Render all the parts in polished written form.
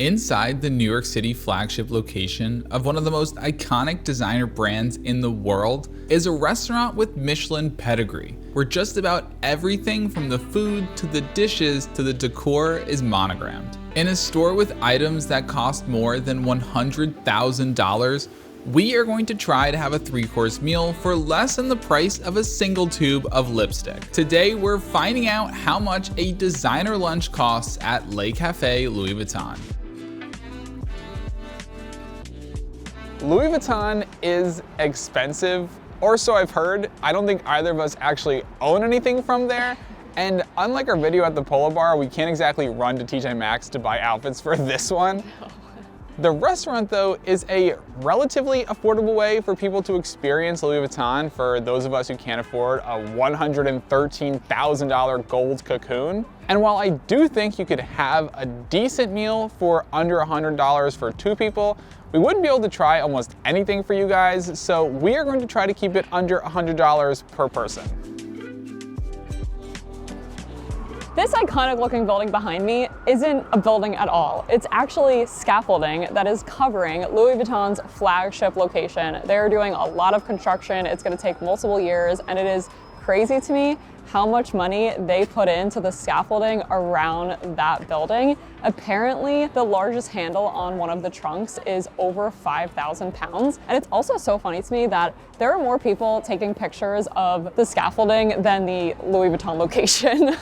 Inside the New York City flagship location of one of the most iconic designer brands in the world is a restaurant with Michelin pedigree, where just about everything from the food to the dishes to the decor is monogrammed. In a store with items that cost more than $100,000, we are going to try to have a 3-course meal for less than the price of a single tube of lipstick. Today, we're finding out how much a designer lunch costs at Le Café Louis Vuitton. Louis Vuitton is expensive, or so I've heard. I don't think either of us actually own anything from there. And unlike our video at the Polo Bar, we can't exactly run to TJ Maxx to buy outfits for this one. No. The restaurant, though, is a relatively affordable way for people to experience Louis Vuitton for those of us who can't afford a $113,000 gold cocoon. And while I do think you could have a decent meal for under $100 for 2 people, we wouldn't be able to try almost anything for you guys, so we are going to try to keep it under $100 per person. This iconic looking building behind me isn't a building at all. It's actually scaffolding that is covering Louis Vuitton's flagship location. They're doing a lot of construction. It's gonna take multiple years, and it is crazy to me how much money they put into the scaffolding around that building. Apparently, the largest handle on one of the trunks is over 5,000 pounds. And it's also so funny to me that there are more people taking pictures of the scaffolding than the Louis Vuitton location.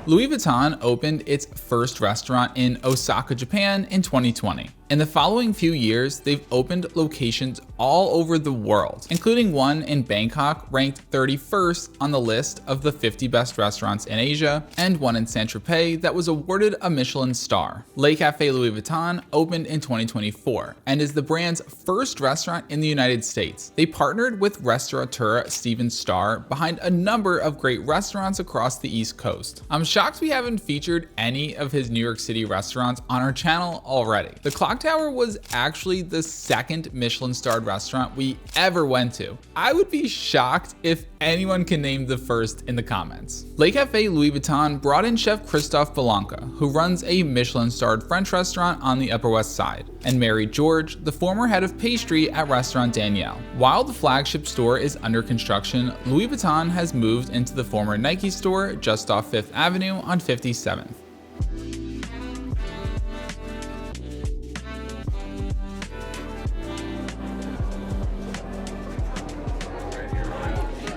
Louis Vuitton opened its first restaurant in Osaka, Japan in 2020. In the following few years, they've opened locations all over the world, including one in Bangkok, ranked 31st on the list of the 50 best restaurants in Asia, and one in Saint-Tropez that was awarded a Michelin star. Le Café Louis Vuitton opened in 2024 and is the brand's first restaurant in the United States. They partnered with restaurateur Steven Starr behind a number of great restaurants across the East Coast. I'm shocked we haven't featured any of his New York City restaurants on our channel already. The Clock Tower was actually the second Michelin-starred restaurant we ever went to. I would be shocked if anyone can name the first in the comments. Le Café Louis Vuitton brought in chef Christophe Belanca, who runs a Michelin-starred French restaurant on the Upper West Side, and Mary George, the former head of pastry at Restaurant Danielle. While the flagship store is under construction, Louis Vuitton has moved into the former Nike store just off 5th Avenue on 57th.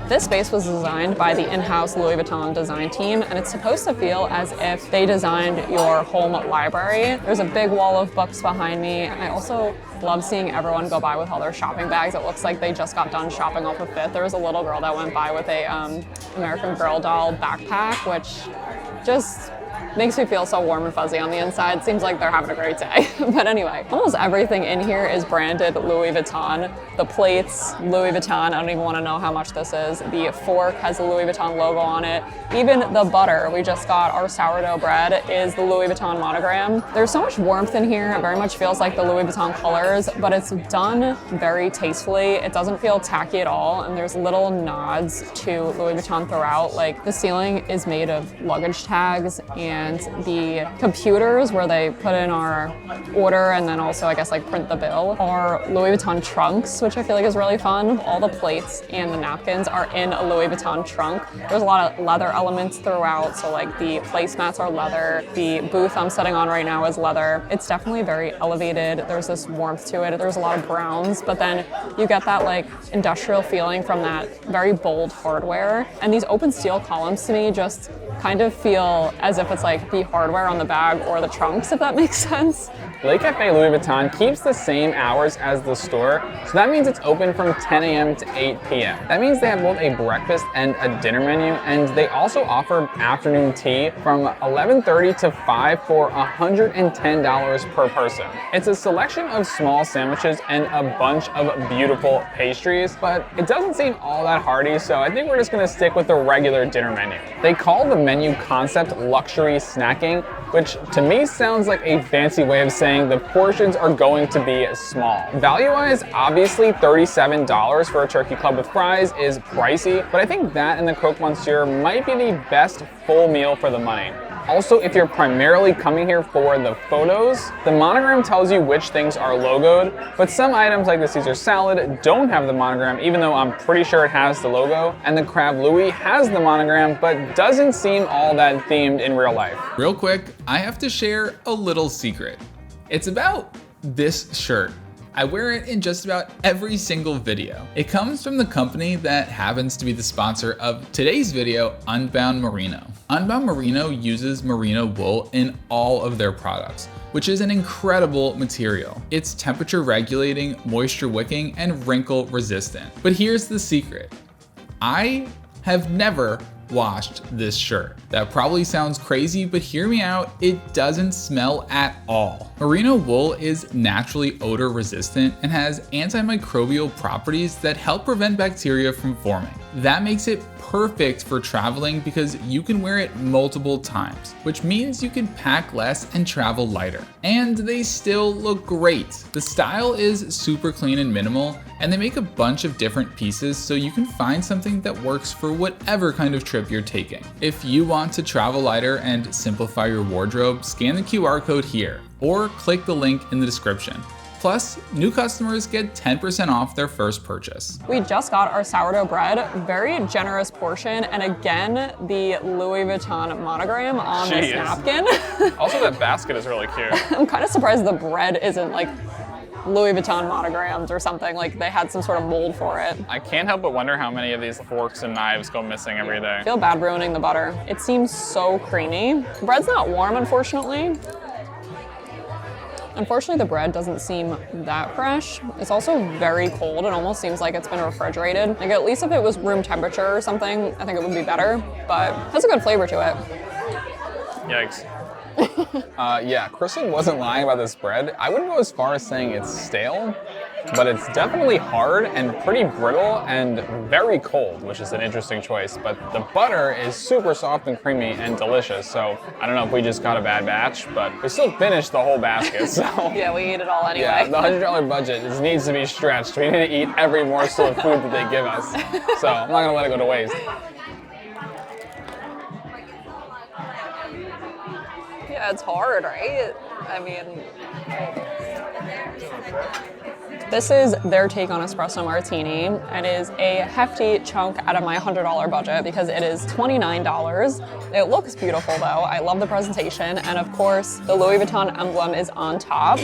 This space was designed by the in-house Louis Vuitton design team, and it's supposed to feel as if they designed your home library. There's a big wall of books behind me. I also love seeing everyone go by with all their shopping bags. It looks like they just got done shopping off of 5th. There was a little girl that went by with a American Girl doll backpack, which just makes me feel so warm and fuzzy on the inside. Seems like they're having a great day. But anyway, almost everything in here is branded Louis Vuitton. The plates, Louis Vuitton. I don't even want to know how much this is. The fork has the Louis Vuitton logo on it. Even the butter, we just got our sourdough bread, is the Louis Vuitton monogram. There's so much warmth in here. It very much feels like the Louis Vuitton colors, but it's done very tastefully. It doesn't feel tacky at all, and there's little nods to Louis Vuitton throughout. Like, the ceiling is made of luggage tags, and the computers where they put in our order and then also, I guess, like print the bill, are Louis Vuitton trunks, which I feel like is really fun. All the plates and the napkins are in a Louis Vuitton trunk. There's a lot of leather elements throughout, so like the placemats are leather. The booth I'm sitting on right now is leather. It's definitely very elevated. There's this warmth to it. There's a lot of browns, but then you get that like industrial feeling from that very bold hardware. And these open steel columns to me just kind of feel as if it's like the hardware on the bag or the trunks, if that makes sense. Le Café Louis Vuitton keeps the same hours as the store, so that means it's open from 10 a.m. to 8 p.m. That means they have both a breakfast and a dinner menu, and they also offer afternoon tea from 11:30 to 5 for $110 per person. It's a selection of small sandwiches and a bunch of beautiful pastries, but it doesn't seem all that hearty, so I think we're just gonna stick with the regular dinner menu. They call the menu concept luxury snacking, which to me sounds like a fancy way of saying the portions are going to be small. Value-wise, obviously $37 for a turkey club with fries is pricey, but I think that and the croque monsieur might be the best full meal for the money. Also, if you're primarily coming here for the photos, the monogram tells you which things are logoed, but some items like the Caesar salad don't have the monogram, even though I'm pretty sure it has the logo, and the Crab Louis has the monogram, but doesn't seem all that themed in real life. Real quick, I have to share a little secret. It's about this shirt. I wear it in just about every single video. It comes from the company that happens to be the sponsor of today's video, UNBOUND Merino. UNBOUND Merino uses merino wool in all of their products, which is an incredible material. It's temperature regulating, moisture wicking, and wrinkle resistant. But here's the secret. I have never washed this shirt. That probably sounds crazy, but hear me out, it doesn't smell at all. Merino wool is naturally odor resistant and has antimicrobial properties that help prevent bacteria from forming. That makes it perfect for traveling because you can wear it multiple times, which means you can pack less and travel lighter. And they still look great. The style is super clean and minimal, and they make a bunch of different pieces so you can find something that works for whatever kind of trip you're taking. If you want to travel lighter and simplify your wardrobe, scan the QR code here or click the link in the description. Plus, new customers get 10% off their first purchase. We just got our sourdough bread, very generous portion, and again, the Louis Vuitton monogram on this napkin. Also, that basket is really cute. I'm kind of surprised the bread isn't like Louis Vuitton monograms or something, like they had some sort of mold for it. I can't help but wonder how many of these forks and knives go missing every day. I feel bad ruining the butter. It seems so creamy. The bread's not warm, unfortunately. Unfortunately, the bread doesn't seem that fresh. It's also very cold. It almost seems like it's been refrigerated. Like, at least if it was room temperature or something, I think it would be better, but it has a good flavor to it. Yikes. Yeah, Kristin wasn't lying about this bread. I wouldn't go as far as saying it's stale, but it's definitely hard and pretty brittle and very cold, which is an interesting choice. But the butter is super soft and creamy and delicious, so I don't know if we just got a bad batch, but we still finished the whole basket, so. Yeah, we eat it all anyway. Yeah, the $100 budget just needs to be stretched. We need to eat every morsel of food that they give us, so I'm not gonna let it go to waste. Yeah, it's hard, right? I mean, this is their take on espresso martini. It is a hefty chunk out of my $100 budget because it is $29. It looks beautiful though. I love the presentation, and of course, the Louis Vuitton emblem is on top.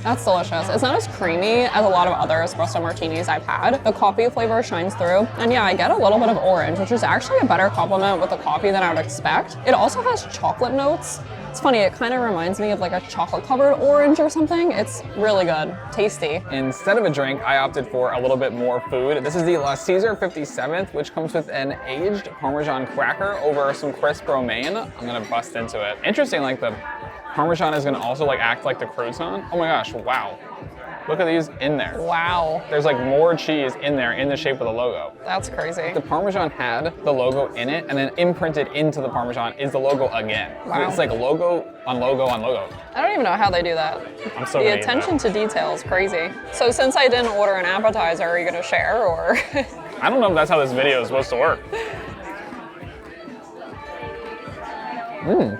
That's delicious. It's not as creamy as a lot of other espresso martinis I've had. The coffee flavor shines through. And yeah, I get a little bit of orange, which is actually a better complement with the coffee than I would expect. It also has chocolate notes. It's funny, it kind of reminds me of like a chocolate covered orange or something. It's really good, tasty. Instead of a drink, I opted for a little bit more food. This is the La Caesar 57th, which comes with an aged Parmesan cracker over some crisp romaine. I'm gonna bust into it. Interesting, like the Parmesan is gonna also like act like the croissant. Oh my gosh, wow. Look at these in there. Wow. There's like more cheese in there in the shape of the logo. That's crazy. The Parmesan had the logo in it, and then imprinted into the Parmesan is the logo again. Wow. It's like logo on logo on logo. I don't even know how they do that. I'm so The attention to detail is crazy. So since I didn't order an appetizer, are you gonna share or? I don't know if that's how this video is supposed to work.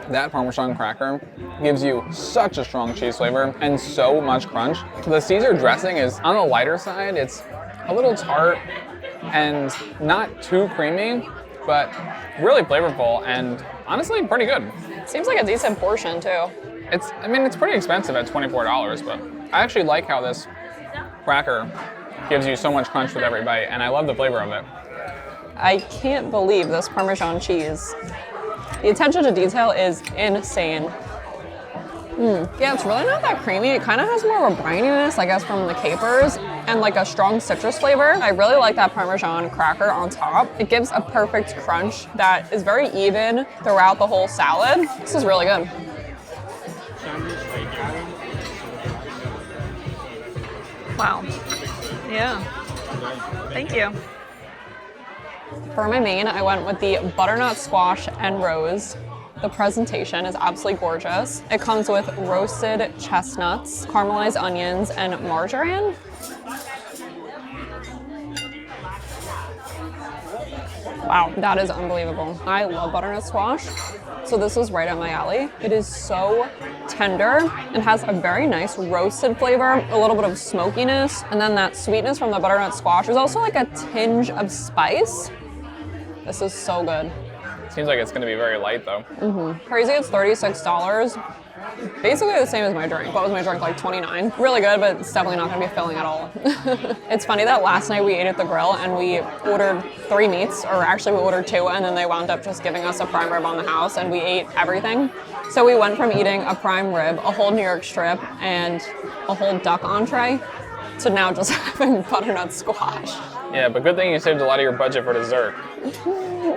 That Parmesan cracker gives you such a strong cheese flavor and so much crunch. The Caesar dressing is on the lighter side. It's a little tart and not too creamy, but really flavorful and honestly pretty good. Seems like a decent portion too. I mean, it's pretty expensive at $24, but I actually like how this cracker gives you so much crunch with every bite, and I love the flavor of it. I can't believe this Parmesan cheese. The attention to detail is insane. Yeah, it's really not that creamy. It kind of has more of a brininess, I guess, from the capers and like a strong citrus flavor. I really like that Parmesan cracker on top. It gives a perfect crunch that is very even throughout the whole salad. This is really good. Wow. Yeah. Thank you. For my main, I went with the butternut squash and rose. The presentation is absolutely gorgeous. It comes with roasted chestnuts, caramelized onions, and margarine. Wow, that is unbelievable. I love butternut squash, so this is right up my alley. It is so tender and has a very nice roasted flavor, a little bit of smokiness, and then that sweetness from the butternut squash. There's also like a tinge of spice. This is so good. Seems like it's gonna be very light though. Crazy, it's $36. Basically the same as my drink. What was my drink, like 29? Really good, but it's definitely not gonna be filling at all. It's funny that last night we ate at the grill and we ordered 3 meats, or actually we ordered 2, and then they wound up just giving us a prime rib on the house and we ate everything. So we went from eating a prime rib, a whole New York strip, and a whole duck entree to now just having butternut squash. Yeah, but good thing you saved a lot of your budget for dessert.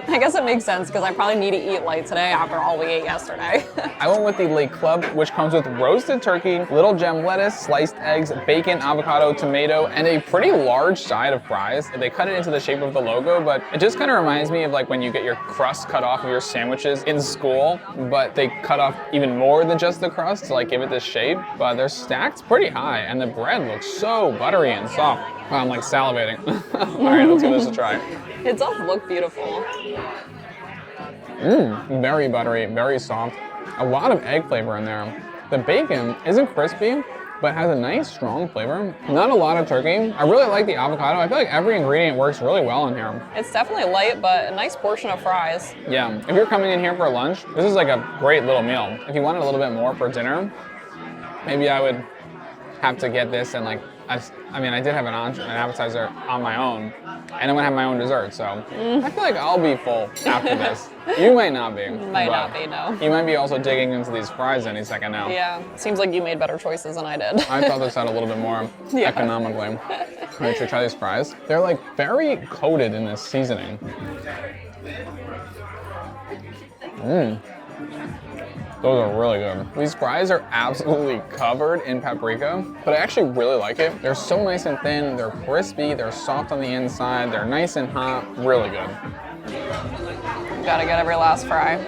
I guess it makes sense because I probably need to eat light today after all we ate yesterday. I went with the Le Club, which comes with roasted turkey, little gem lettuce, sliced eggs, bacon, avocado, tomato, and a pretty large side of fries. They cut it into the shape of the logo, but it just kind of reminds me of like when you get your crust cut off of your sandwiches in school, but they cut off even more than just the crust to like give it this shape. But they're stacked pretty high, and the bread looks so buttery and soft. Wow, I'm like salivating. All right, let's give this a try. It does look beautiful. Very buttery, very soft. A lot of egg flavor in there. The bacon isn't crispy, but has a nice strong flavor. Not a lot of turkey. I really like the avocado. I feel like every ingredient works really well in here. It's definitely light, but a nice portion of fries. Yeah, if you're coming in here for lunch, this is like a great little meal. If you wanted a little bit more for dinner, maybe I would have to get this and like, I mean, I did have an appetizer on my own, and I'm gonna have my own dessert, so I feel like I'll be full after this. You might not be. Might not be, no. You might be also digging into these fries any second now. Yeah, seems like you made better choices than I did. I thought this out a little bit more economically. All right, should we try these fries? They're like very coated in this seasoning. Those are really good. These fries are absolutely covered in paprika, but I actually really like it. They're so nice and thin, they're crispy, they're soft on the inside, they're nice and hot, really good. Gotta get every last fry.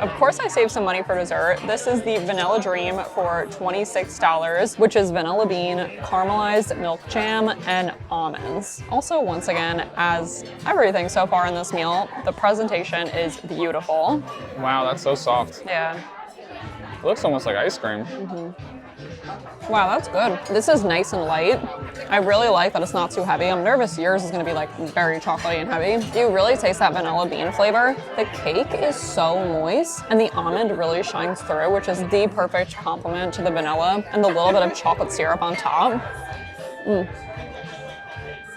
Of course I saved some money for dessert. This is the Vanilla Dream for $26, which is vanilla bean, caramelized milk jam, and almonds. Also, once again, as everything so far in this meal, the presentation is beautiful. Wow, that's so soft. Yeah. It looks almost like ice cream. Wow, that's good. This is nice and light. I really like that it's not too heavy. I'm nervous yours is gonna be like very chocolatey and heavy. You really taste that vanilla bean flavor. The cake is so moist and the almond really shines through, which is the perfect complement to the vanilla and the little bit of chocolate syrup on top.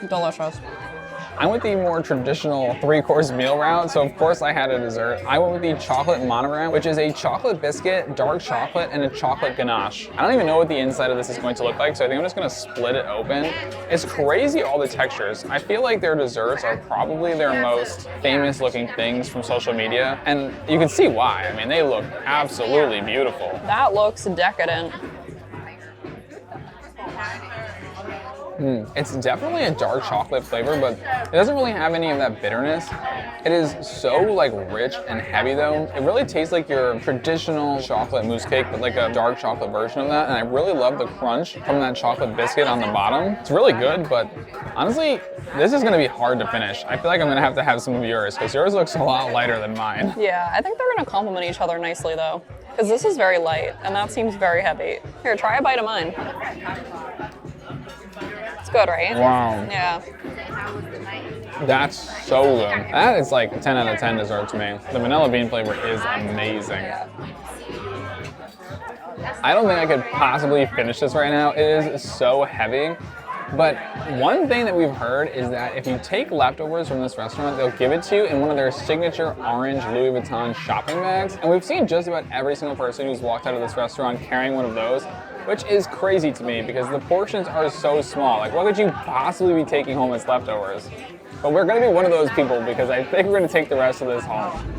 Delicious. I went the more traditional 3-course meal route, so of course I had a dessert. I went with the chocolate monogram, which is a chocolate biscuit, dark chocolate, and a chocolate ganache. I don't even know what the inside of this is going to look like, so I think I'm just gonna split it open. It's crazy, all the textures. I feel like their desserts are probably their most famous looking things from social media, and you can see why. I mean, they look absolutely beautiful. That looks decadent. It's definitely a dark chocolate flavor, but it doesn't really have any of that bitterness. It is so like rich and heavy though. It really tastes like your traditional chocolate mousse cake, but like a dark chocolate version of that. And I really love the crunch from that chocolate biscuit on the bottom. It's really good, but honestly, this is gonna be hard to finish. I feel like I'm gonna have some of yours, because yours looks a lot lighter than mine. Yeah, I think they're gonna complement each other nicely though, because this is very light and that seems very heavy. Here, try a bite of mine. It's good, right? Wow. Yeah. That's so good. That is like 10 out of 10 dessert to me. The vanilla bean flavor is amazing. I don't think I could possibly finish this right now. It is so heavy. But one thing that we've heard is that if you take leftovers from this restaurant, they'll give it to you in one of their signature orange Louis Vuitton shopping bags. And we've seen just about every single person who's walked out of this restaurant carrying one of those, which is crazy to me because the portions are so small. Like, what could you possibly be taking home as leftovers? But we're gonna be one of those people because I think we're gonna take the rest of this home.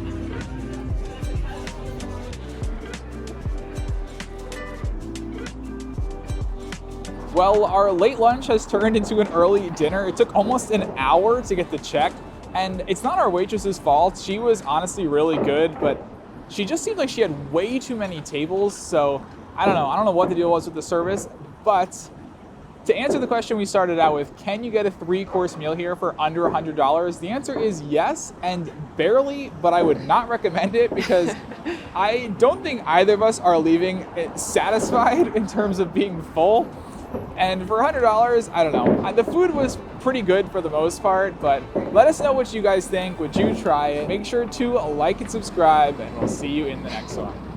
Well, our late lunch has turned into an early dinner. It took almost an hour to get the check, and it's not our waitress's fault. She was honestly really good, but she just seemed like she had way too many tables, so I don't know what the deal was with the service, but To answer the question we started out with, can you get a 3-course meal here for under $100? The answer is yes, and barely, but I would not recommend it because I don't think either of us are leaving satisfied in terms of being full. And for $100, I don't know. The food was pretty good for the most part, but let us know what you guys think. Would you try it? Make sure to like and subscribe, and we'll see you in the next one.